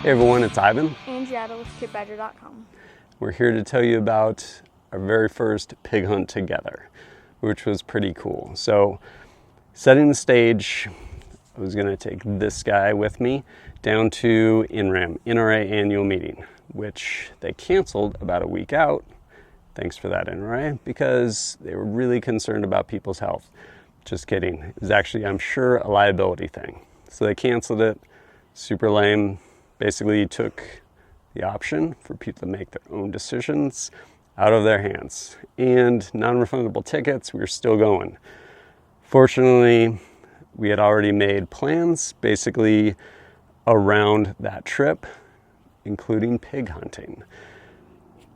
Hey everyone, it's Ivan. And Jatta with KidBadger.com. We're here to tell you about our very first pig hunt together, which was pretty cool. So, setting the stage, I was gonna take this guy with me down to NRAAM, NRA annual meeting, which they canceled about a week out. Thanks for that, NRA, because they were really concerned about people's health. Just kidding. It was actually, I'm sure, a liability thing. So they canceled it. Super lame. Basically took the option for people to make their own decisions out of their hands. And non-refundable tickets, we were still going. Fortunately, we had already made plans basically around that trip, including pig hunting.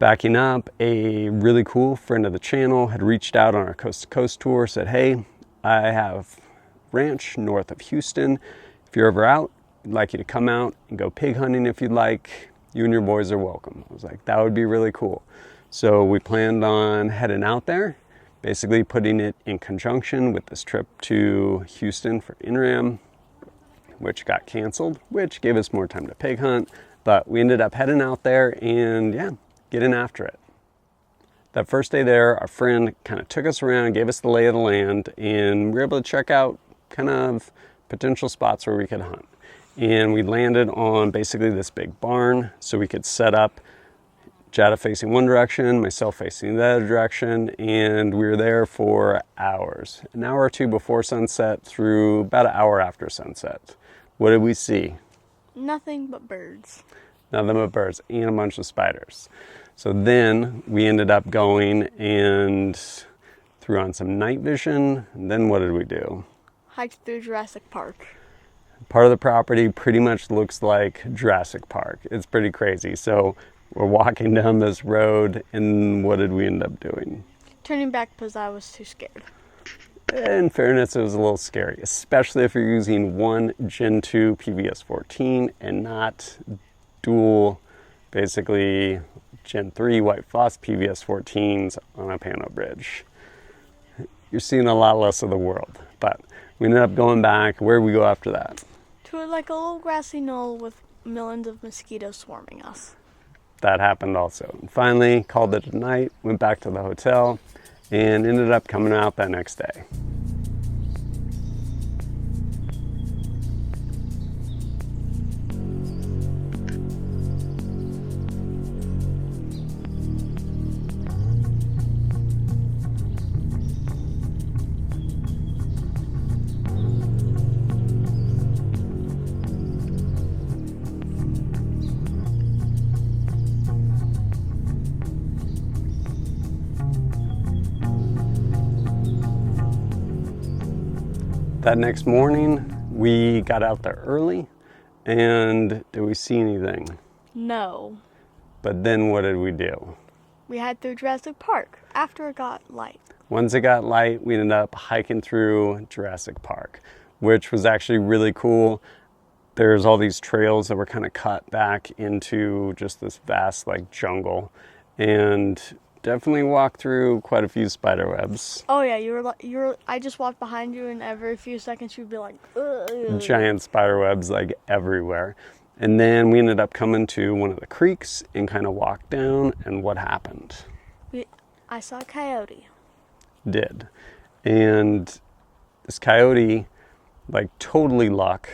Backing up, a really cool friend of the channel had reached out on our coast to coast tour, said, hey, I have a ranch north of Houston. If you're ever out, I'd like you to come out and go pig hunting if you'd like. You and your boys are welcome. I was like, that would be really cool. So we planned on heading out there, basically putting it in conjunction with this trip to Houston for NRAAM, which got canceled, which gave us more time to pig hunt. But we ended up heading out there and yeah, getting after it. That first day there, our friend kind of took us around, gave us the lay of the land, and we were able to check out kind of potential spots where we could hunt. And we landed on basically this big barn so we could set up, Jatta facing one direction, myself facing the other direction, and we were there for hours. An hour or two before sunset through about an hour after sunset. What did we see? Nothing but birds. Nothing but birds and a bunch of spiders. So then we ended up going and threw on some night vision. And then what did we do? Hiked through Jurassic Park. Part of the property pretty much looks like Jurassic Park. It's pretty crazy. So we're walking down this road and what did we end up doing? Turning back because I was too scared. In fairness, it was a little scary, especially if you're using one Gen 2 PVS-14 and not dual, basically Gen 3 White Phos PVS-14s on a pano bridge. You're seeing a lot less of the world, but we ended up going back. Where did we go after that? To like a little grassy knoll with millions of mosquitoes swarming us. That happened also. And finally, called it a night, went back to the hotel, and ended up coming out that next day. That next morning, we got out there early, and did we see anything? No. But then what did we do? We hiked through Jurassic Park after it got light. Once it got light, we ended up hiking through Jurassic Park, which was actually really cool. There's all these trails that were kind of cut back into just this vast like jungle, and definitely walked through quite a few spider webs. Oh yeah, I just walked behind you and every few seconds you'd be like, ugh. Giant spider webs like everywhere. And then we ended up coming to one of the creeks and kind of walked down, and what happened? I saw a coyote. Did. And this coyote, like totally luck,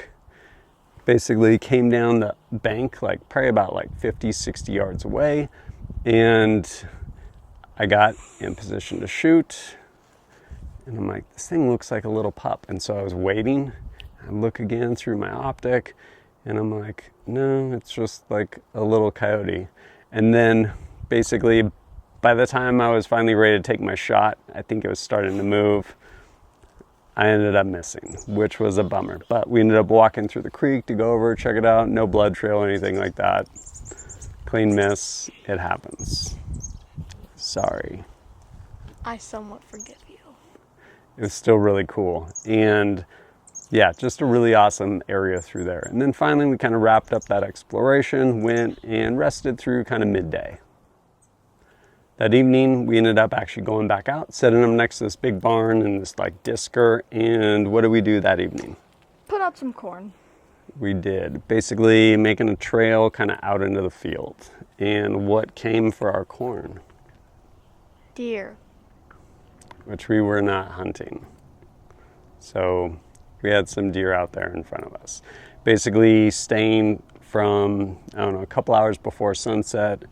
basically came down the bank like probably about like 50, 60 yards away, and I got in position to shoot, and I'm like, this thing looks like a little pup. And so I was waiting. I look again through my optic, and I'm like, no, it's just like a little coyote. And then basically, by the time I was finally ready to take my shot, I think it was starting to move. I ended up missing, which was a bummer. But we ended up walking through the creek to go over, check it out. No blood trail or anything like that. Clean miss. It happens. Sorry. I somewhat forgive you. It was still really cool. And yeah, just a really awesome area through there. And then finally we kind of wrapped up that exploration, went and rested through kind of midday. That evening, we ended up actually going back out, setting them next to this big barn and this like disker. And what did we do that evening? Put out some corn. We did. Basically making a trail kind of out into the field. And what came for our corn? Deer. Which we were not hunting. So we had some deer out there in front of us. Basically staying from, I don't know, a couple hours before sunset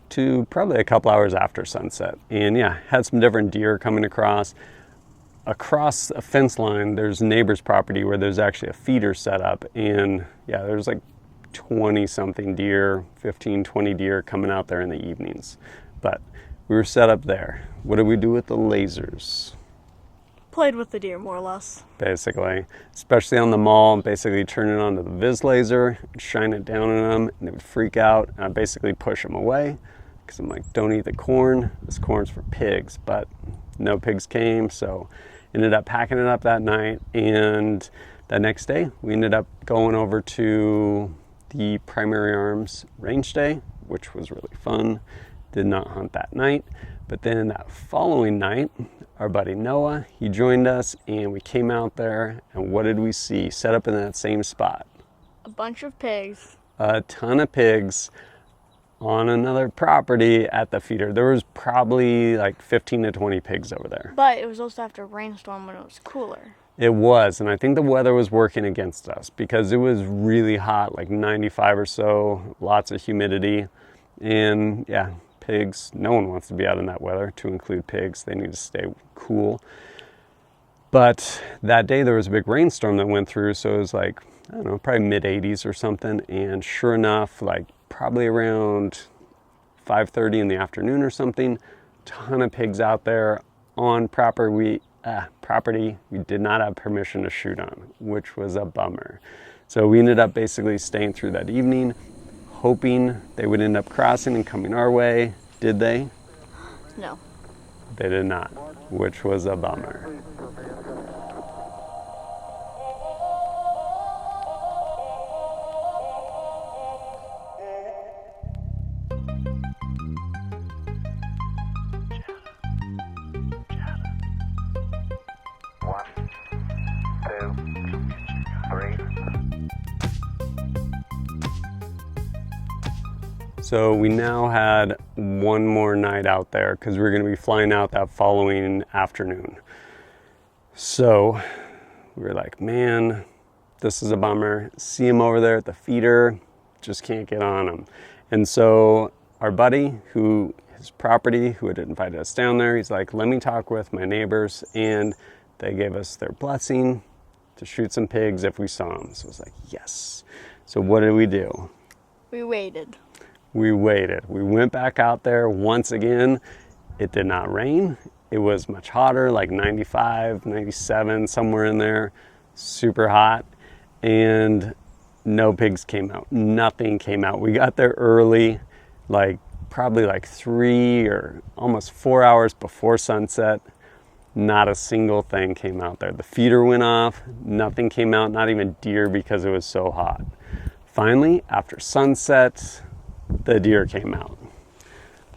to probably a couple hours after sunset. And yeah, had some different deer coming across. Across a fence line, there's neighbor's property where there's actually a feeder set up. And yeah, there's like 20 something deer, 15, 20 deer coming out there in the evenings. But we were set up there. What did we do with the lasers? Played with the deer, more or less. Basically, especially on the mall, basically turn it on to the Viz laser, shine it down on them, and they would freak out. And I basically push them away because I'm like, don't eat the corn. This corn's for pigs. But no pigs came, so ended up packing it up that night. And that next day, we ended up going over to the Primary Arms range day, which was really fun. Did not hunt that night. But then that following night, our buddy Noah, he joined us and we came out there, and what did we see? Set up in that same spot. A bunch of pigs. A ton of pigs on another property at the feeder. There was probably like 15 to 20 pigs over there. But it was also after a rainstorm when it was cooler. It was, and I think the weather was working against us because it was really hot, like 95 or so, lots of humidity, and yeah, pigs, no one wants to be out in that weather, to include pigs. They need to stay cool. But that day there was a big rainstorm that went through, so it was like, I don't know, probably mid 80s or something. And sure enough, like probably around 5:30 in the afternoon or something, ton of pigs out there on property we did not have permission to shoot on, which was a bummer. So we ended up basically staying through that evening, hoping they would end up crossing and coming our way. Did they? No. They did not, which was a bummer. So we now had one more night out there because we were going to be flying out that following afternoon. So we were like, man, this is a bummer. See him over there at the feeder, just can't get on him. And so our buddy, his property, who had invited us down there, he's like, let me talk with my neighbors. And they gave us their blessing to shoot some pigs if we saw them. So it was like, yes. So what did we do? We waited. We waited. We went back out there once again. It did not rain. It was much hotter, like 95, 97, somewhere in there. Super hot. And no pigs came out. Nothing came out. We got there early, like probably like 3 or almost 4 hours before sunset. Not a single thing came out there. The feeder went off. Nothing came out, not even deer, because it was so hot. Finally, after sunset, the deer came out.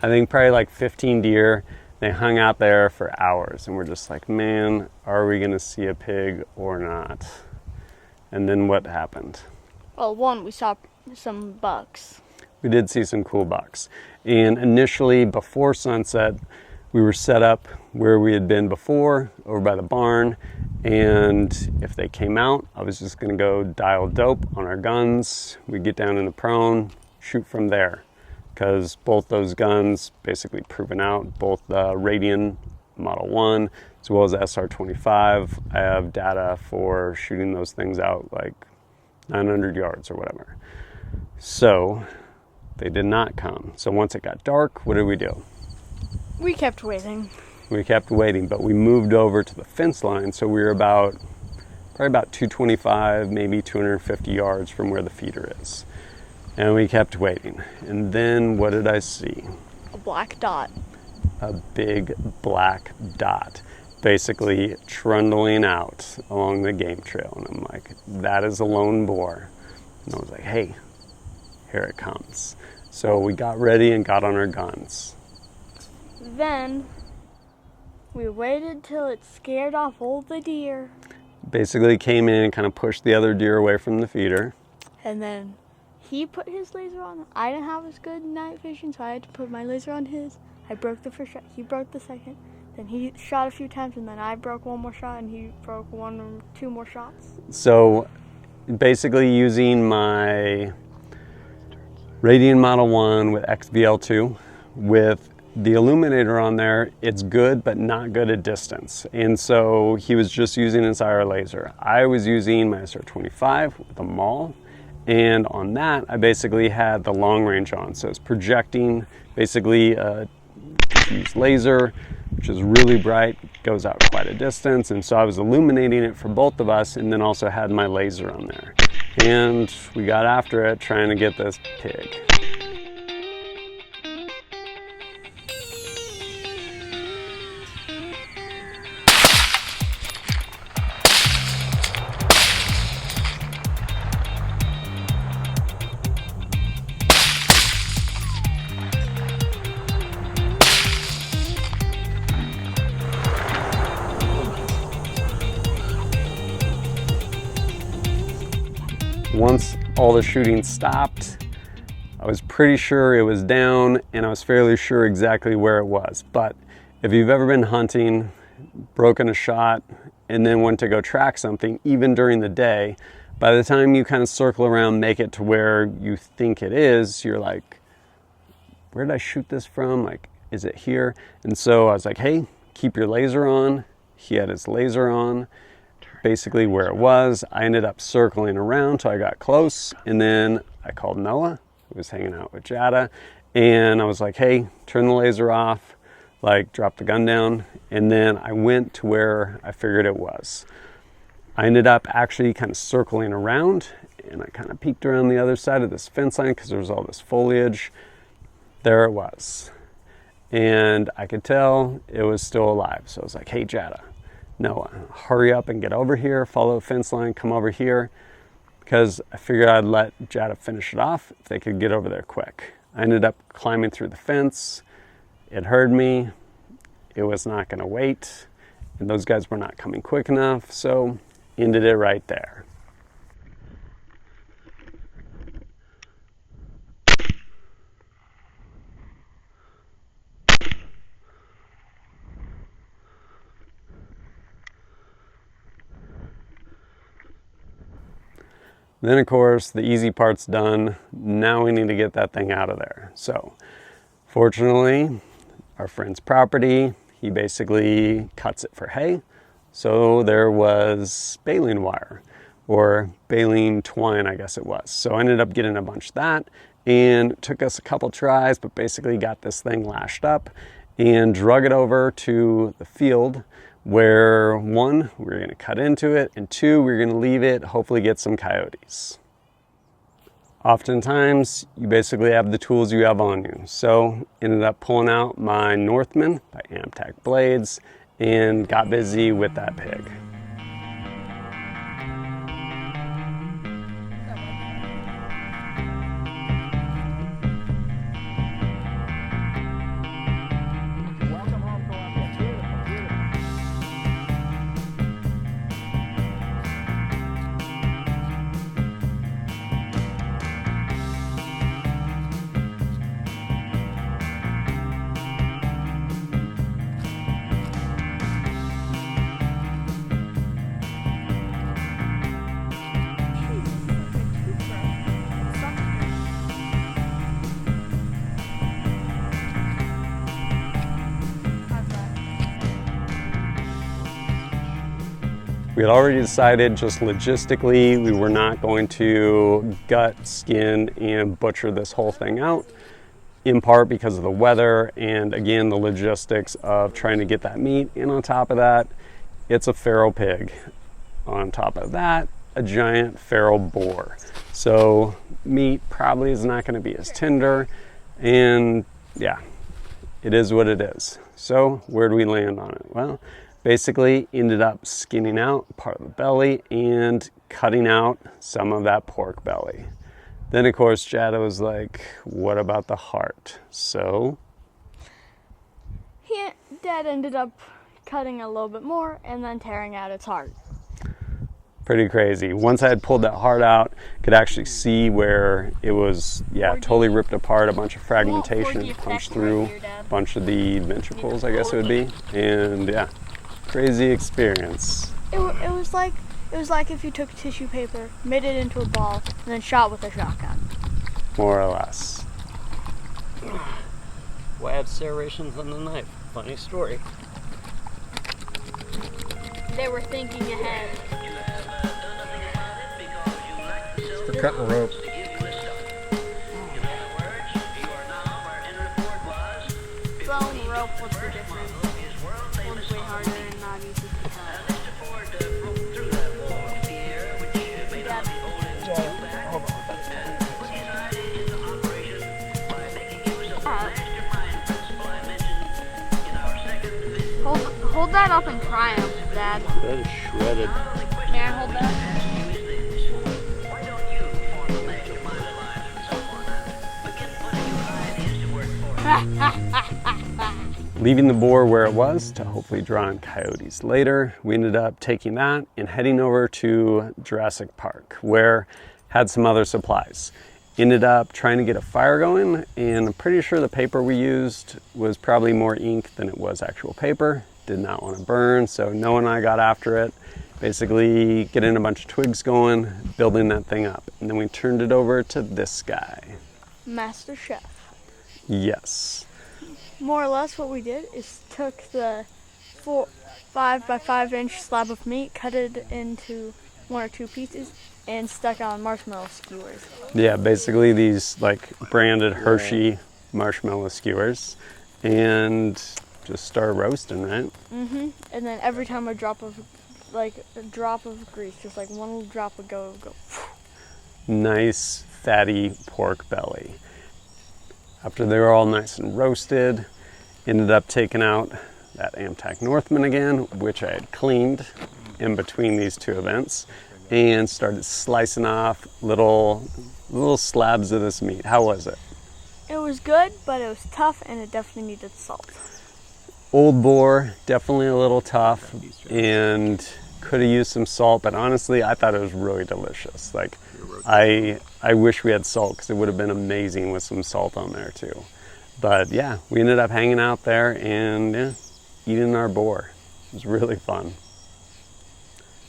I think probably like 15 deer. They hung out there for hours, and we're just like, man, are we gonna see a pig or not? And then what happened? Well, one, we saw some bucks. We did see some cool bucks. And initially, before sunset, we were set up where we had been before, over by the barn. And if they came out, I was just gonna go dial dope on our guns. We'd get down in the prone, shoot from there, because both those guns basically proven out, both the Radian Model 1 as well as the SR-25. I have data for shooting those things out like 900 yards or whatever. So they did not come. So once it got dark, what did we do? We kept waiting. We kept waiting, but we moved over to the fence line, so we were probably about 225, maybe 250 yards from where the feeder is. And we kept waiting. And then what did I see? A black dot. A big black dot, basically trundling out along the game trail. And I'm like, that is a lone boar. And I was like, hey, here it comes. So we got ready and got on our guns. Then we waited till it scared off all the deer. basically came in and kind of pushed the other deer away from the feeder. And then he put his laser on. I didn't have as good night vision, so I had to put my laser on his. I broke the first shot. He broke the second. Then he shot a few times, and then I broke one more shot, and he broke one or two more shots. So basically using my Radian Model 1 with XVL2 with the illuminator on there, it's good but not good at distance. And so he was just using his IR laser. I was using my SR-25 with a MAWL, and on that I basically had the long range on. So it's projecting basically a diffuse laser, which is really bright, goes out quite a distance, and so I was illuminating it for both of us and then also had my laser on there. And we got after it trying to get this pig. Once all the shooting stopped, I was pretty sure it was down, and I was fairly sure exactly where it was. But if you've ever been hunting, broken a shot, and then went to go track something, even during the day, by the time you kind of circle around, make it to where you think it is, you're like, where did I shoot this from? Like, is it here? And so I was like, hey, keep your laser on. He had his laser on. Basically where it was. I ended up circling around till I got close, and then I called Noah, who was hanging out with Jatta, and I was like, hey, turn the laser off, like drop the gun down, and then I went to where I figured it was. I ended up actually kind of circling around, and I kind of peeked around the other side of this fence line because there was all this foliage. There it was, and I could tell it was still alive. So I was like, hey, Jatta, Noah, hurry up and get over here, follow the fence line, come over here, because I figured I'd let Jatta finish it off if they could get over there quick. I ended up climbing through the fence. It heard me. It was not going to wait, and those guys were not coming quick enough, so ended it right there. Then of course the easy part's done. Now we need to get that thing out of there. So fortunately, our friend's property, he basically cuts it for hay. So there was baling wire, or baling twine, I guess it was. So I ended up getting a bunch of that, and it took us a couple tries, but basically got this thing lashed up and drug it over to the field where, one, we were going to cut into it, and two, we were going to leave it, hopefully get some coyotes. Oftentimes, you basically have the tools you have on you. So ended up pulling out my Northman by AMTAC Blades and got busy with that pig. We had already decided just logistically we were not going to gut, skin, and butcher this whole thing out, in part because of the weather and again the logistics of trying to get that meat. And on top of that, it's a feral pig. On top of that, a giant feral boar. So meat probably is not going to be as tender, and yeah, it is what it is. So where do we land on it? Well, basically ended up skinning out part of the belly and cutting out some of that pork belly. Then of course Jatta was like, what about the heart? So Dad ended up cutting a little bit more and then tearing out its heart. Pretty crazy. Once I had pulled that heart out, could actually see where it was, yeah, totally ripped apart, a bunch of fragmentation punched through a bunch of the ventricles, I guess it would be. And yeah, crazy experience. It was like if you took tissue paper, made it into a ball, and then shot with a shotgun. More or less. Why have serrations on the knife? Funny story. They were thinking ahead. For cutting rope. Throwing rope, what's the difference? One's way harder and not easy to cut. Hold that up in triumph, Dad. That is shredded. May I hold that? Leaving the boar where it was to hopefully draw in coyotes later, we ended up taking that and heading over to Jurassic Park, where had some other supplies. Ended up trying to get a fire going, and I'm pretty sure the paper we used was probably more ink than it was actual paper. Did not want to burn, so Noah and I got after it. Basically getting a bunch of twigs going, building that thing up. And then we turned it over to this guy. Master Chef. Yes. More or less what we did is took the 5 by 5 inch slab of meat, cut it into 1 or 2 pieces, and stuck on marshmallow skewers. Yeah, basically these like branded Hershey marshmallow skewers, and just start roasting, right? And then every time a drop of grease, just like one little drop would go. Nice fatty pork belly. After they were all nice and roasted, ended up taking out that AMTAC Northman again, which I had cleaned in between these two events, and started slicing off little slabs of this meat. How was it? It was good, but it was tough, and it definitely needed salt. Old boar, definitely a little tough, and could have used some salt, but honestly, I thought it was really delicious. Like, I wish we had salt, because it would have been amazing with some salt on there too. But yeah, we ended up hanging out there and eating our boar. It was really fun.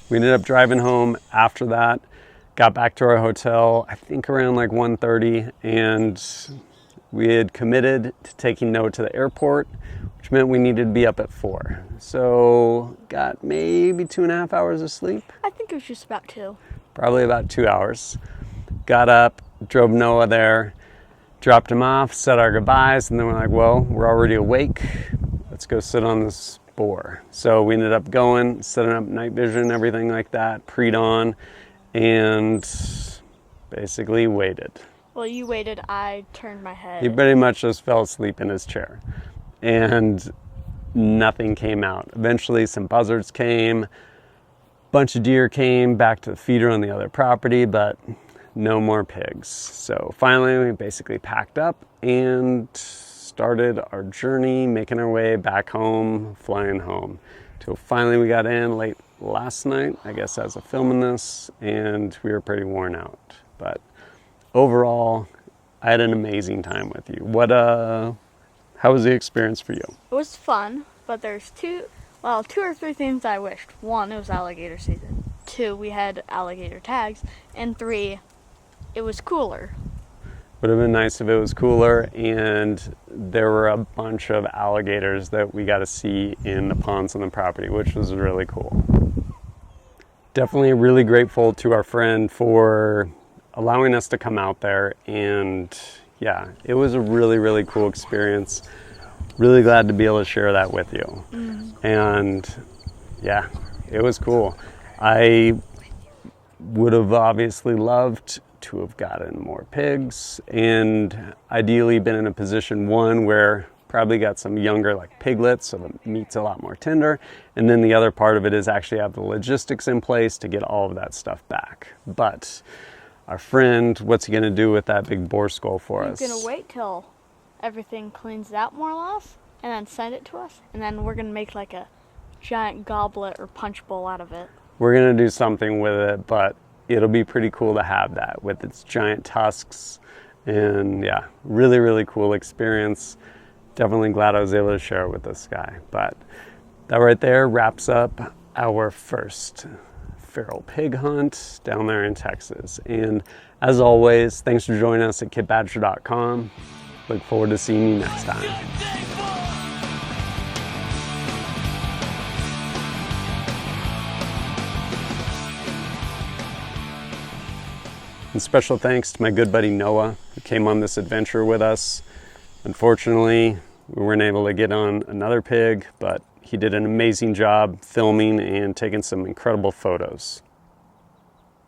We ended up driving home after that, got back to our hotel, I think around like 1:30, and we had committed to taking Noah to the airport, which meant we needed to be up at 4. So got maybe 2.5 hours of sleep. I think it was just about 2. Probably about 2 hours. Got up, drove Noah there, dropped him off, said our goodbyes, and then we're like, well, we're already awake. Let's go sit on this boar. So we ended up going, setting up night vision, everything like that, pre-dawn, and basically waited. Well, you waited, I turned my head. He pretty much just fell asleep in his chair, and nothing came out. Eventually some buzzards came, bunch of deer came back to the feeder on the other property, but no more pigs. So finally we basically packed up and started our journey, making our way back home, flying home. Till finally we got in late last night, I guess, as of filming this, and we were pretty worn out. But overall, I had an amazing time with you. How was the experience for you? It was fun, but there's 2 or 3 things I wished. 1, it was alligator season. 2, we had alligator tags. And 3, it was cooler. Would have been nice if it was cooler, and there were a bunch of alligators that we got to see in the ponds on the property, which was really cool. Definitely really grateful to our friend for allowing us to come out there, and yeah, it was a really, really cool experience. Really glad to be able to share that with you. And yeah, it was cool. I would have obviously loved to have gotten more pigs, and ideally been in a position, one, where probably got some younger like piglets, so the meat's a lot more tender, and then the other part of it is actually have the logistics in place to get all of that stuff back. But our friend, what's he gonna do with that big boar skull for us? He's gonna wait till everything cleans out more or less, and then send it to us, and then we're gonna make like a giant goblet or punch bowl out of it. we're gonna do something with it, but it'll be pretty cool to have that with its giant tusks. And yeah, really, really cool experience. Definitely glad I was able to share it with this guy. But that right there wraps up our first feral pig hunt down there in Texas. And as always, thanks for joining us at kitbadger.com. Look forward to seeing you next time. And special thanks to my good buddy Noah, who came on this adventure with us. Unfortunately, we weren't able to get on another pig, but he did an amazing job filming and taking some incredible photos.